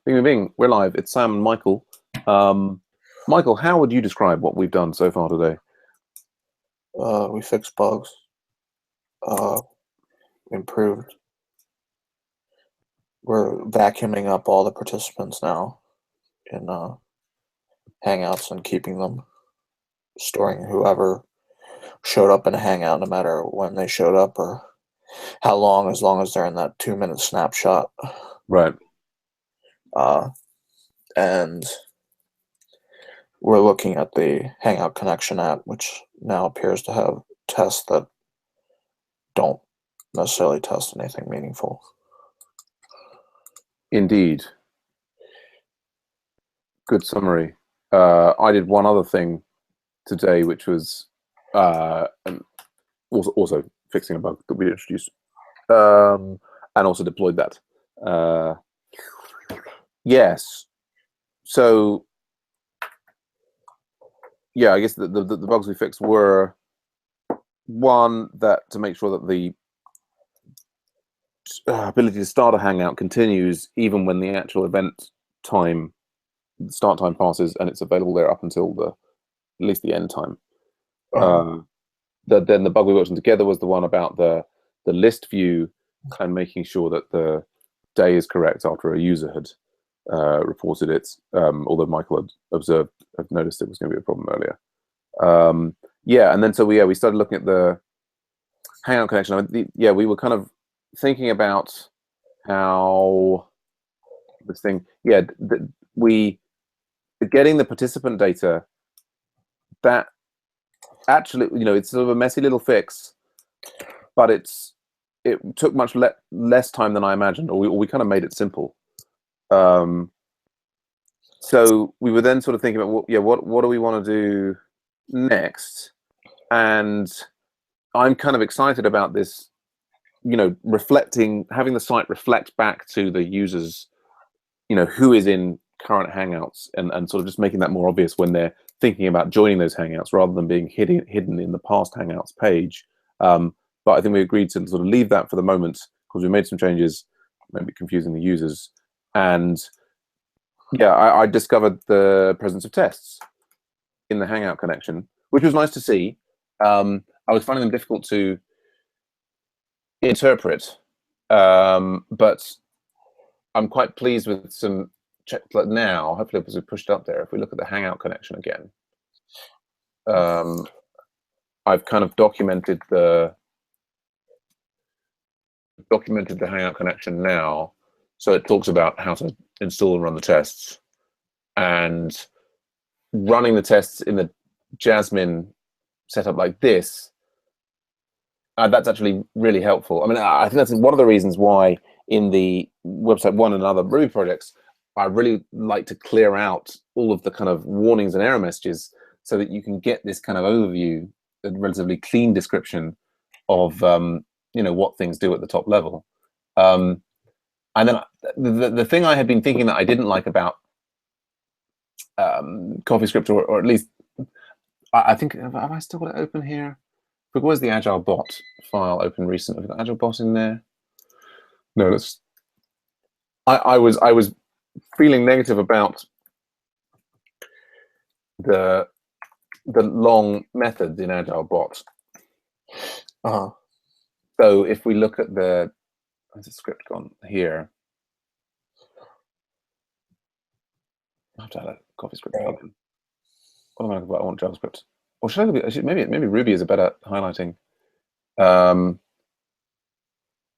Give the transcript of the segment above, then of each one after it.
Bing, bing, we're live. It's Sam and Michael. Michael, how would you describe what we've done so far today? We fixed bugs. Improved. We're vacuuming up all the participants now in Hangouts and keeping them, storing whoever showed up in a Hangout, no matter when they showed up or how long, as long as they're in that 2-minute snapshot. Right. And we're looking at the Hangout Connection app, which now appears to have tests that don't necessarily test anything meaningful. Indeed. Good summary. I did one other thing today, which was also fixing a bug that we introduced, and also deployed that. Yes. So, yeah, I guess the bugs we fixed were, one, that to make sure that the ability to start a Hangout continues even when the actual event time, start time passes, and it's available there up until at least the end time. Then the bug we worked on together was the one about the list view and making sure that the day is correct after a user had reported it, although Michael had noticed it was going to be a problem earlier. Yeah, and then so we started looking at the Hangout connection. We were kind of thinking about how this thing, getting the participant data, that actually, it's sort of a messy little fix, but it took much less time than I imagined, or we kind of made it simple. So we were then sort of thinking about what do we want to do next, and I'm kind of excited about this, having the site reflect back to the users, who is in current Hangouts, and sort of just making that more obvious when they're thinking about joining those Hangouts rather than being hidden in the past Hangouts page. But I think we agreed to sort of leave that for the moment because we made some changes, maybe confusing the users. And yeah, I discovered the presence of tests in the Hangout connection, which was nice to see. I was finding them difficult to interpret, but I'm quite pleased with some checks now. Hopefully, because we pushed it up there. If we look at the Hangout connection again, I've kind of documented the Hangout connection now. So it talks about how to install and run the tests, and running the tests in the Jasmine setup like this. That's actually really helpful. I mean, I think that's one of the reasons why in the website one and other Ruby projects, I really like to clear out all of the kind of warnings and error messages so that you can get this kind of overview, a relatively clean description of what things do at the top level. And then the thing I had been thinking that I didn't like about CoffeeScript, or at least I think, have I still got it open here? But where's the Agile bot file open recent? Have we got Agile bot in there? No, that's. I was feeling negative about the long methods in Agile bot. So if we look at where's the script gone here? I have to add a CoffeeScript plugin. What am I looking for? I want JavaScript. Or should I look at, maybe Ruby is a better highlighting.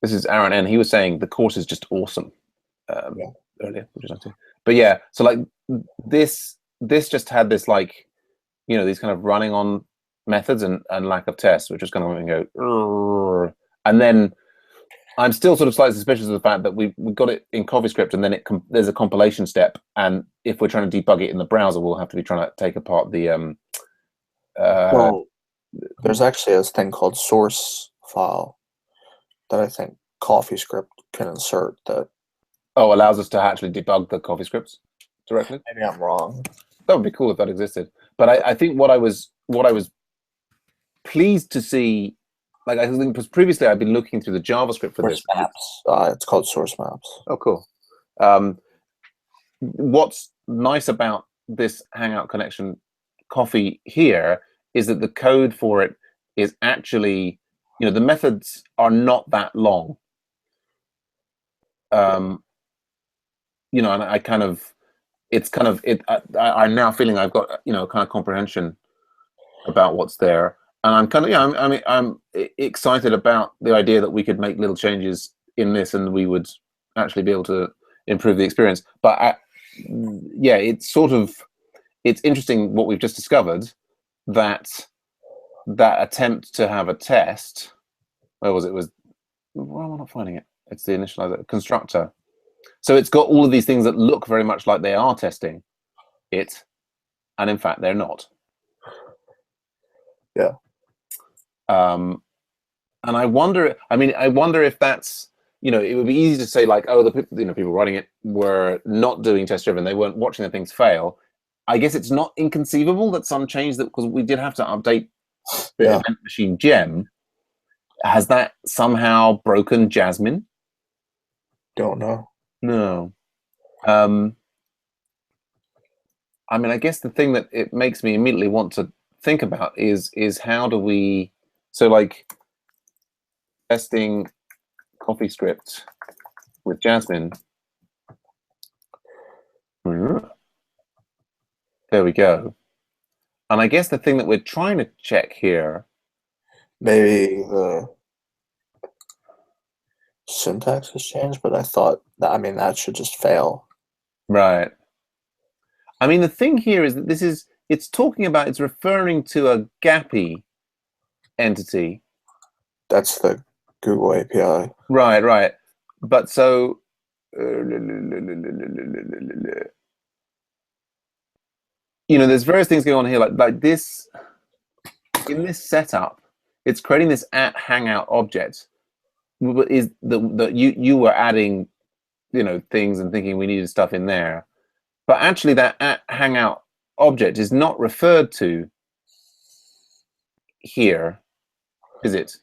This is Aaron N. He was saying the course is just awesome earlier, which is nice too. But yeah, so like this just had this these kind of running on methods and lack of tests, which was kind of go, and then I'm still sort of slightly suspicious of the fact that we got it in CoffeeScript, and then there's a compilation step, and if we're trying to debug it in the browser, we'll have to be trying to take apart the. Well, there's actually a thing called source file that I think CoffeeScript can insert that. Oh, allows us to actually debug the CoffeeScripts directly. Maybe I'm wrong. That would be cool if that existed. But I think what I was pleased to see. Like I think because previously I've been looking through the JavaScript for source this. Maps. It's called source maps. Oh, cool. what's nice about this Hangout connection coffee here is that the code for it is actually, the methods are not that long. And I kind of, I'm now feeling I've got, kind of comprehension about what's there. And I'm kind of, I'm excited about the idea that we could make little changes in this and we would actually be able to improve the experience. But it's interesting what we've just discovered, that attempt to have a test, where was it? Why am I not finding it? It's the initializer constructor. So it's got all of these things that look very much like they are testing it, and in fact they're not. Yeah. And I wonder if that's, it would be easy to say like, oh, the people writing it were not doing test driven, they weren't watching the things fail. I guess it's not inconceivable that some change, that because we did have to update the event machine gem, has that somehow broken Jasmine? Don't know. No. I guess the thing that it makes me immediately want to think about is how do we, so like testing CoffeeScript with Jasmine. There we go. And I guess the thing that we're trying to check here, maybe the syntax has changed, but I thought that, that should just fail. Right. The thing here is that it's referring to a Gappy entity. That's the Google API. Right. But so, there's various things going on here, like this, in this setup, it's creating this @hangout object, is that you were adding, things and thinking we needed stuff in there. But actually that @hangout object is not referred to here, is it?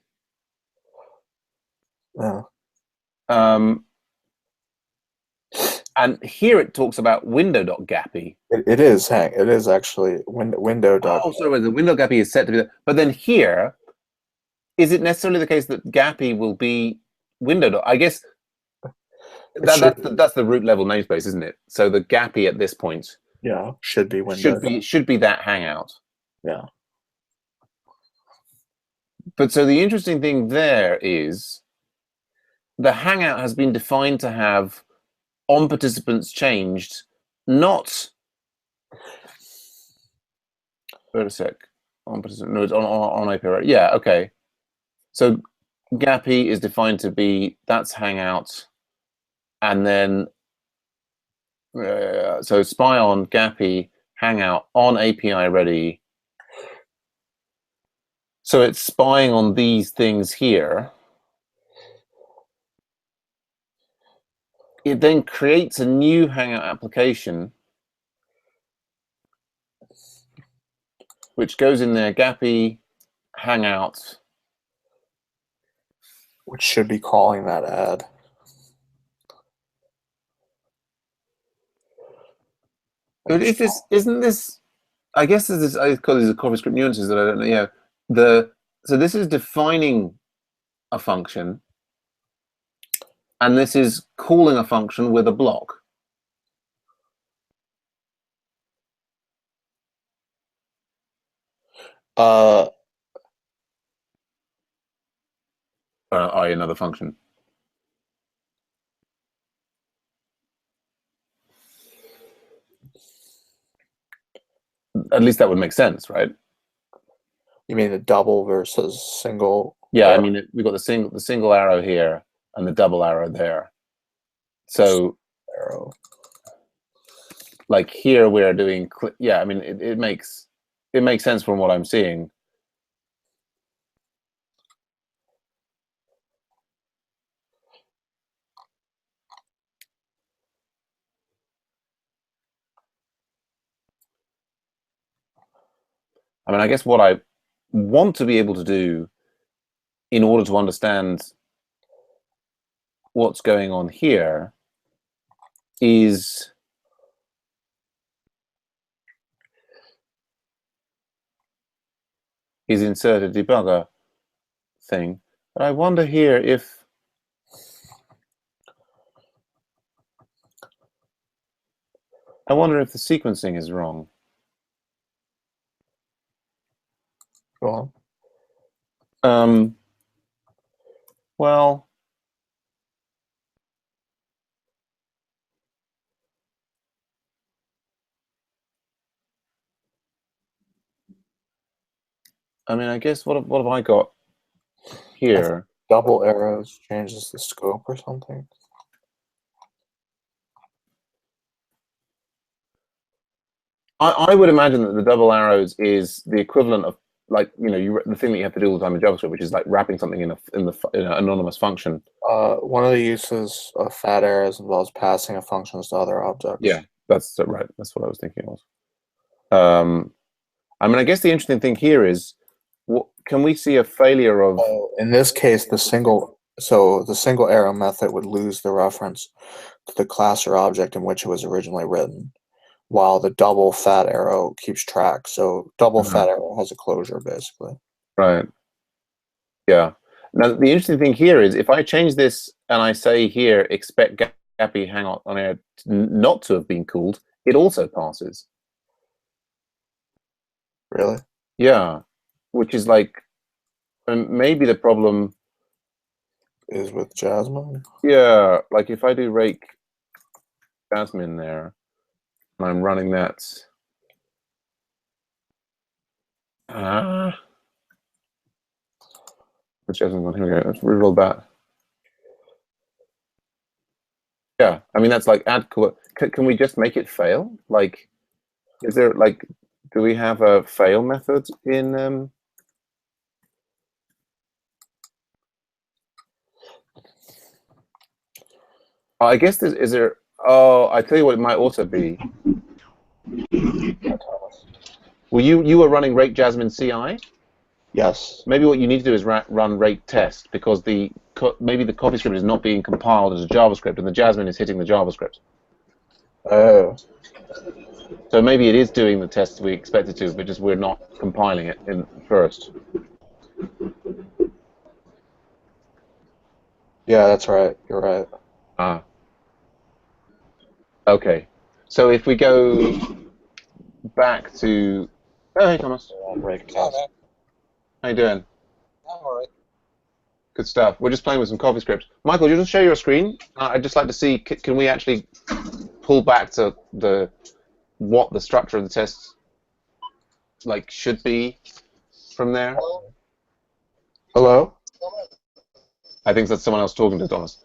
No. And here it talks about window.gappy. It is actually window. Oh, sorry, the window gappy is set to be that. But then here, is it necessarily the case that gappy will be window? I guess that's the root level namespace, isn't it? So the gappy at this point, should be window. Should be that hangout. Yeah. But so the interesting thing there is the hangout has been defined to have on participants changed, not. Wait a sec. On participant, no, it's on IP, right? Yeah, okay. So gappy is defined to be, that's hangout, and then so spy on gappy hangout on API ready. So it's spying on these things here. It then creates a new Hangout application, which goes in there, gappy hangout, which should be calling that ad. But isn't this? I guess this is, I call these CoffeeScript nuances that I don't know. Yeah, so this is defining a function, and this is calling a function with a block. Another function. At least that would make sense, right? You mean the double versus single? Yeah, we've got the single arrow here and the double arrow there. So arrow. Like here we are doing, yeah, it makes sense from what I'm seeing. I guess what I want to be able to do in order to understand what's going on here is he's inserted debugger thing. But I wonder here if the sequencing is wrong. Go on. Well, I mean, I guess what have I got here? Double arrows changes the scope or something. I would imagine that the double arrows is the equivalent of, like, you know, the thing that you have to do all the time in JavaScript, which is like wrapping something in an anonymous function. One of the uses of fat arrows involves passing of functions to other objects. Yeah, that's right. That's what I was thinking it was. I mean, I guess the interesting thing here is, can we see a failure of? In this case, the single arrow method would lose the reference to the class or object in which it was originally written, while the double fat arrow keeps track. So double fat arrow has a closure, basically. Right. Yeah. Now, the interesting thing here is, if I change this and I say here, expect Gappy hang on air not to have been called, it also passes. Really? Yeah. Which is like, maybe the problem is with Jasmine. Yeah, like if I do rake Jasmine there, and I'm running that. The Jasmine one. Here we go. Let's reroll that. Yeah, I mean that's like add. Can we just make it fail? Like, is there like, do we have a fail method in? I guess is there. Oh, I tell you what, it might also be. Well, you were running rake Jasmine CI. Yes. Maybe what you need to do is run rake test, because maybe the CoffeeScript is not being compiled as a JavaScript, and the Jasmine is hitting the JavaScript. Oh. So maybe it is doing the tests we expect it to, but just we're not compiling it in first. Yeah, that's right. You're right. Ah. Okay. So if we go back to... Oh, hey, Thomas. Rake test. How you doing? I'm all right. Good stuff. We're just playing with some CoffeeScript. Michael, you just share your screen. I'd just like to see, can we actually pull back to what the structure of the tests like should be from there? Hello? I think that's someone else talking to Thomas.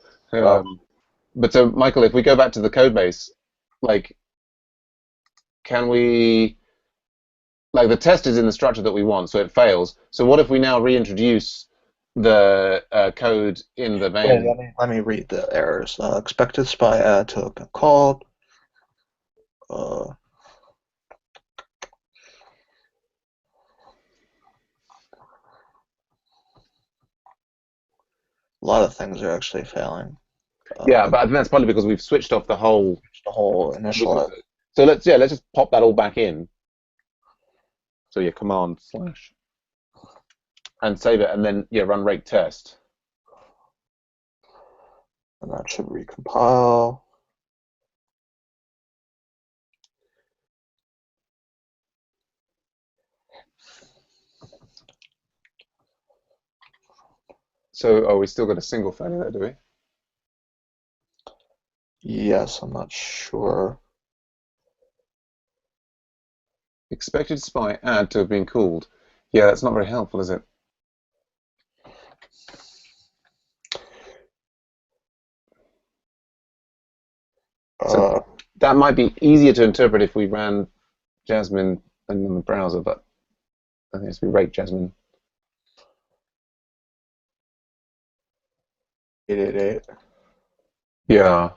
But so, Michael, if we go back to the code base, like, can we, like, the test is in the structure that we want, so it fails. So what if we now reintroduce the code in the main? Wait, let me read the errors. Expected SPI add token called. A lot of things are actually failing. Yeah, but I think that's probably because we've switched off the whole initial. So let's just pop that all back in. So yeah, command / and save it, and then run rake test. And that should recompile. So, we still got a single failure there, do we? Yes, I'm not sure. Expected SPI add to have been called. Yeah, that's not very helpful, is it? So that might be easier to interpret if we ran Jasmine in the browser, but I think it's we rake Jasmine. 888. Yeah.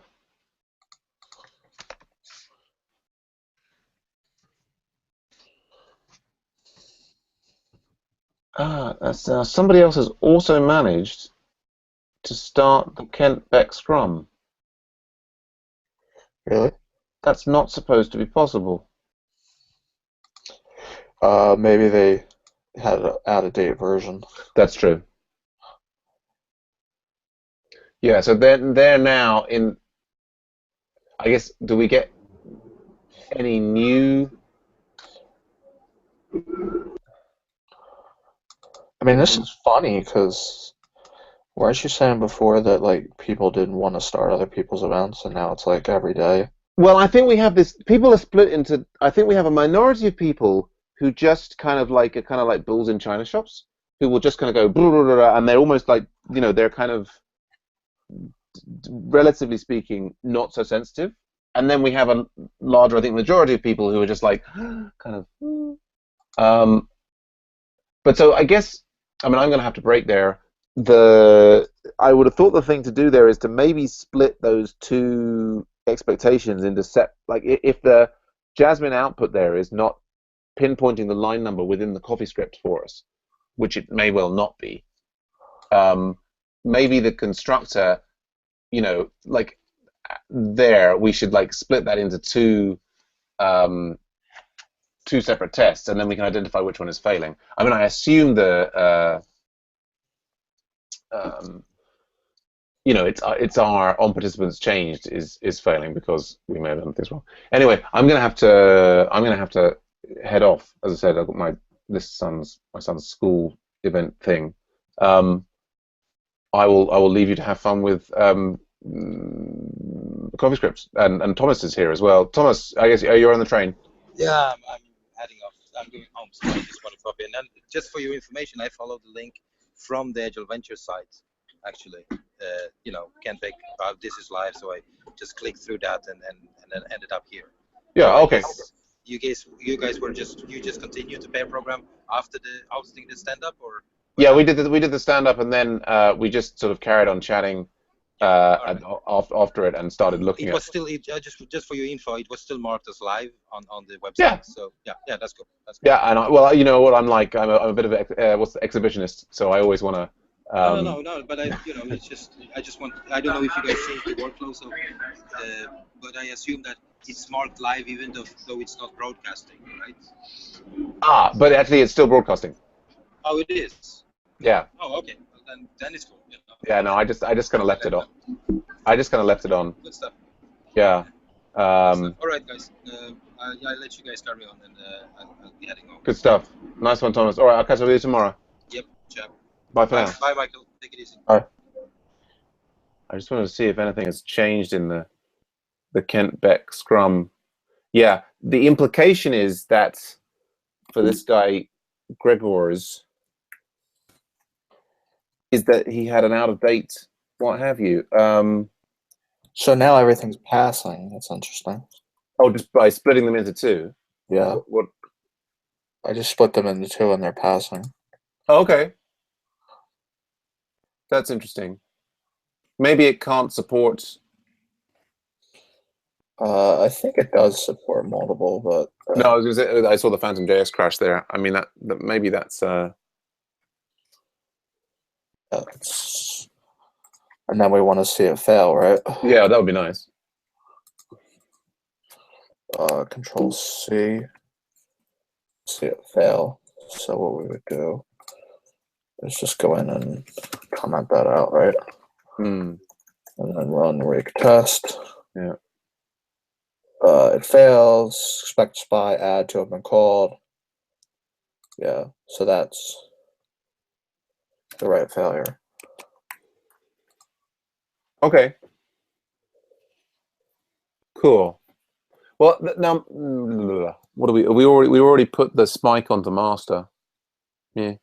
Somebody else has also managed to start the Kent Beck Scrum. Really? That's not supposed to be possible. Maybe they had an out-of-date version. That's true. Yeah, so they're now in. I guess, do we get any new? I mean, this is funny because weren't you saying before that like people didn't want to start other people's events, and now it's like every day? Well, I think we have this. People are split into. I think we have a minority of people who just kind of like are kind of like bulls in china shops, who will just kind of go, "Blah, blah, blah, blah," and they're almost like, they're kind of, relatively speaking, not so sensitive. And then we have a larger, I think, majority of people who are just like, kind of. Um, but so I guess, I mean, I'm going to have to break there. I would have thought the thing to do there is to maybe split those two expectations into if the Jasmine output there is not pinpointing the line number within the coffee script for us, which it may well not be. Maybe the constructor, like there, we should like split that into two separate tests, and then we can identify which one is failing. I mean, I assume it's our on participants changed is failing because we may have done this wrong. Anyway, I'm gonna have to head off. As I said, I've got my son's school event thing. I will leave you to have fun with coffee scripts, and Thomas is here as well. Thomas, I guess you're on the train. Yeah, I'm heading off. I'm going home, so I just want to pop in. And just for your information, I followed the link from the Agile Venture site. Actually, Ken Beck, this is live, so I just clicked through that and then ended up here. Yeah. So Okay. You guys were just continued to pair program after the stand up, or? Yeah, we did the stand up, and then we just sort of carried on chatting after it and started looking. It was still just for your info. It was still marked as live on the website. Yeah. So yeah, that's good. Yeah, and you know what I'm like. I'm a bit of exhibitionist, so I always want to. No. But it's just I just want. I don't know if you guys changed the workflow, so but I assume that it's marked live even though it's not broadcasting, right? But actually, it's still broadcasting. Oh, it is. Yeah. Oh, okay. Well, then it's cool. Yeah. No, I just kind of left it on. I just kind of left it on. Good stuff. Yeah. All right, guys. I'll let you guys carry on, and I'll be heading home. Good stuff. Nice one, Thomas. All right, I'll catch up with you tomorrow. Yep. Ciao. Bye for now. Bye, Michael. Take it easy. All right. I just wanted to see if anything has changed in the Kent Beck Scrum. Yeah, the implication is that for this guy, Gregor's, is that he had an out-of-date, what have you. So now everything's passing. That's interesting. Oh, just by splitting them into two? Yeah. What? I just split them into two and they're passing. Oh, okay. That's interesting. Maybe it can't support. I think it does support multiple, but No, I saw the Phantom JS crash there. I mean that maybe that's. And then we want to see it fail, right? Yeah, that would be nice. Control C. See it fail. So what we would do is just go in and comment that out, right? And then run rake test. Yeah. It fails. Expect spy add to have been called. Yeah. So that's the right failure. Okay. Cool. Well, now, what do we already put the spike onto master. Yeah.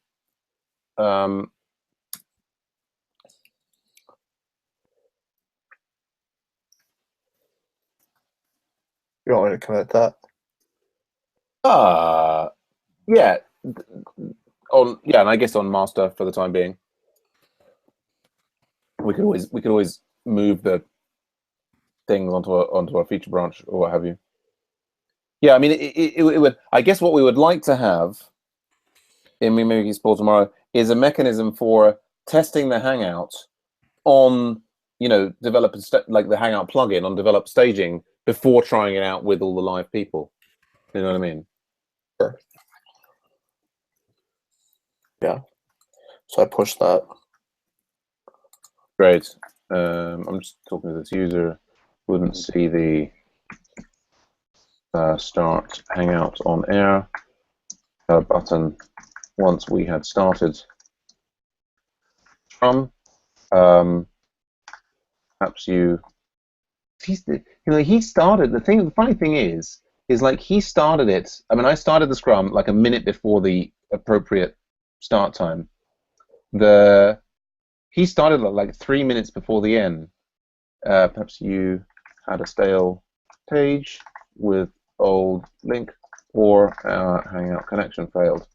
You want me to commit that? Yeah. And I guess on master for the time being. We could always move the things onto our feature branch or what have you. Yeah, I mean, it would. I guess what we would like to have, in maybe explore tomorrow, is a mechanism for testing the Hangout on, develop like the Hangout plugin on develop staging before trying it out with all the live people. You know what I mean? Sure. Yeah. So I pushed that. Great. I'm just talking to this user. Wouldn't see the start Hangout on air button once we had started Scrum. Perhaps he started the funny thing is like he started it. I mean, I started the Scrum like a minute before the appropriate start time. He started like 3 minutes before the end. Perhaps you had a stale page with old link, or Hangout connection failed.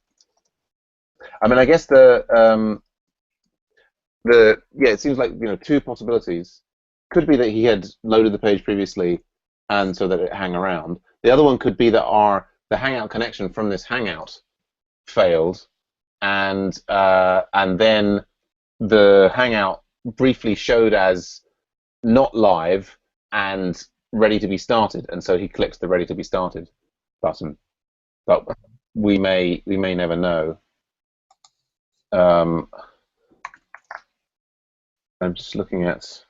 I mean, I guess it seems like two possibilities. Could be that he had loaded the page previously, and so that it hang around. The other one could be that the Hangout connection from this Hangout failed, and then the Hangout briefly showed as not live and ready to be started, and so he clicks the ready to be started button. But we may never know. I'm just looking at.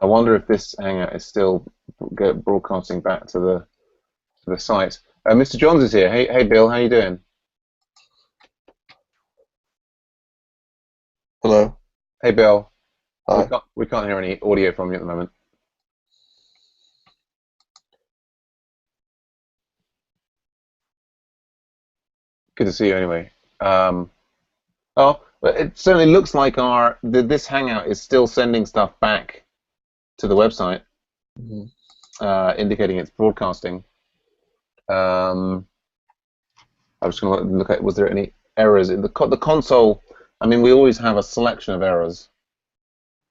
I wonder if this Hangout is still broadcasting back to the site. Mr. Johns is here. Hey, Bill, how you doing? Hello. Hey, Bill. Hi. We can't hear any audio from you at the moment. Good to see you anyway. It certainly looks like this Hangout is still sending stuff back to the website, indicating it's broadcasting. I was going to look at, was there any errors in the console? I mean, we always have a selection of errors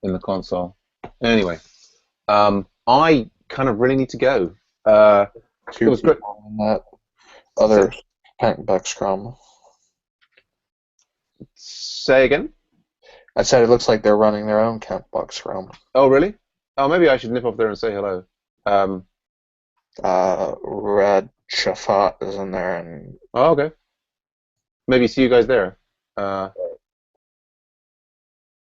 in the console. Anyway, I kind of really need to go. It was great. On that other Beck Scrum. Say again? I said it looks like they're running their own Kempbuck Scrum. Oh, really? Oh, maybe I should nip off there and say hello. Red Shafat is in there, and oh, okay. Maybe see you guys there.